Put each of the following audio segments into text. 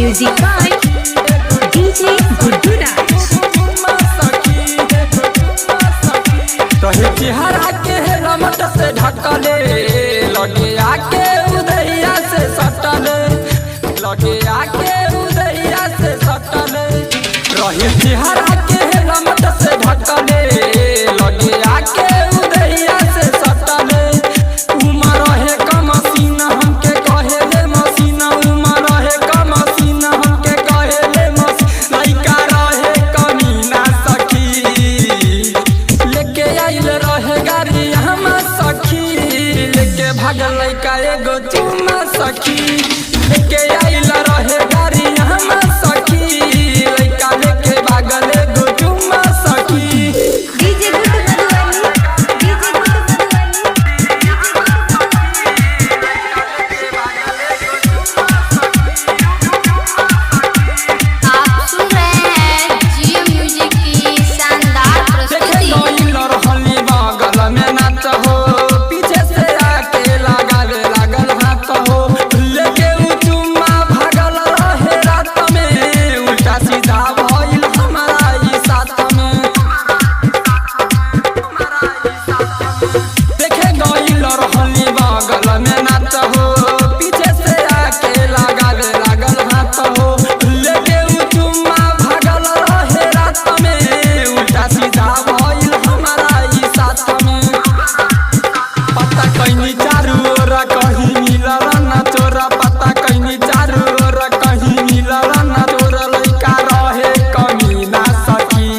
Music by DJ Guddu Raj। रहे चेहरा के रमट से ढकले, लगे आके उदैया से सटले, लगे आके उदैया से सटले। रहे चेहरा के रमट से ढकले, लगे आके उदैया से सटले। उमर रहे कमसीना हमके कहे ले मसीना, उमर रहे कमसीना हमके कहे ले मसीना। लइका रहे कमीना सखी, लेके आइल रहे गाड़ी हम सखी, लेके भागल लइका एगो चुमा सखी। लेके आइल रहे गाड़ी हम सखी, लइका लेके भागल एगो चुमा सखी। DJ Guddu Madhubani, DJ Guddu Madhubani। आप सुन रहे हैं जियो म्यूजिक की शानदार प्रस्तुति। गइल रहली बगल में नाच हो, पीछे से आके लागल हाथ हो। लेके उ चुम्मा भागल रहे रात में, उल्टा सीधा भइल हमारा ई साथ में। देखे गइल रहली बगल में नाच हो, पीछे से आके लागल हाथ हो। लेके उ चुम्मा भागल रहे रात में, उल्टा सीधा भइल हमारा ई साथ में। पता कहीं चारू ओर कहीं मिलल ना चोरा, पता कहीं चारू ओर कहीं मिलल ना चोरा। लइका रहे कमीना सखी,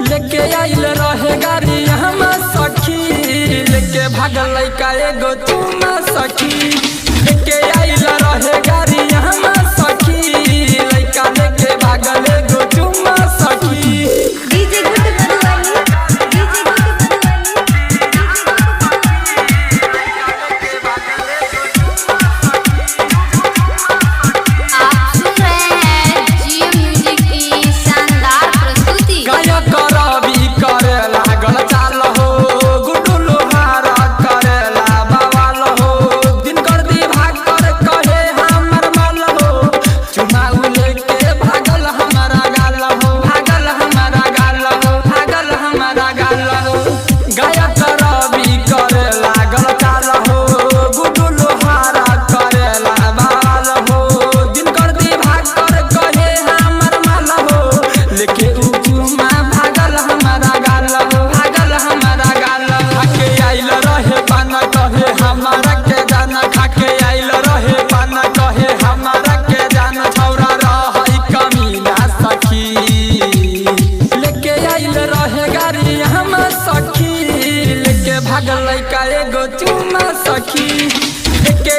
लेके आइल रहे गाड़ी हम सखी, लेके भागल लइका एगो चुमा सखी। लेके आइल रहे गाड़ी हम सखी, लइका लेके भागल एगो चुमा सखी। DJ Guddu Madhubani, DJ Guddu Madhubani। आप सुन रहे हैं जियो म्यूजिक की शानदार प्रस्तुति। गायक रवि करे लागल चाल हो, गुड्डू लोहारा करेला बवाल हो। दिनकर दिभाग कर कहे हमर माल हो, चुनाव लेके भागल हमारा गाल हो, भागल हमारा गाल हो, भागल हमारा गाल हो। गायक रवि करे लागल चाल हो, गुड्डू लोहारा करेला बवाल हो। दिनकर दिभाग कर कहे हमर माल हो, लेके उ चुमा भागल हमारा गाल हो, भागल हमारा गाल हो। खाके आइल रहे पाना कहे हमारा के जाना, खाके आइल रहे पाना कहे हमारा के जाना। छौरा रहै कमीना सखी, लेके आइल रहे गाड़ी हम सखी, लेके भागल लइका एगो चुमा सखी। लेके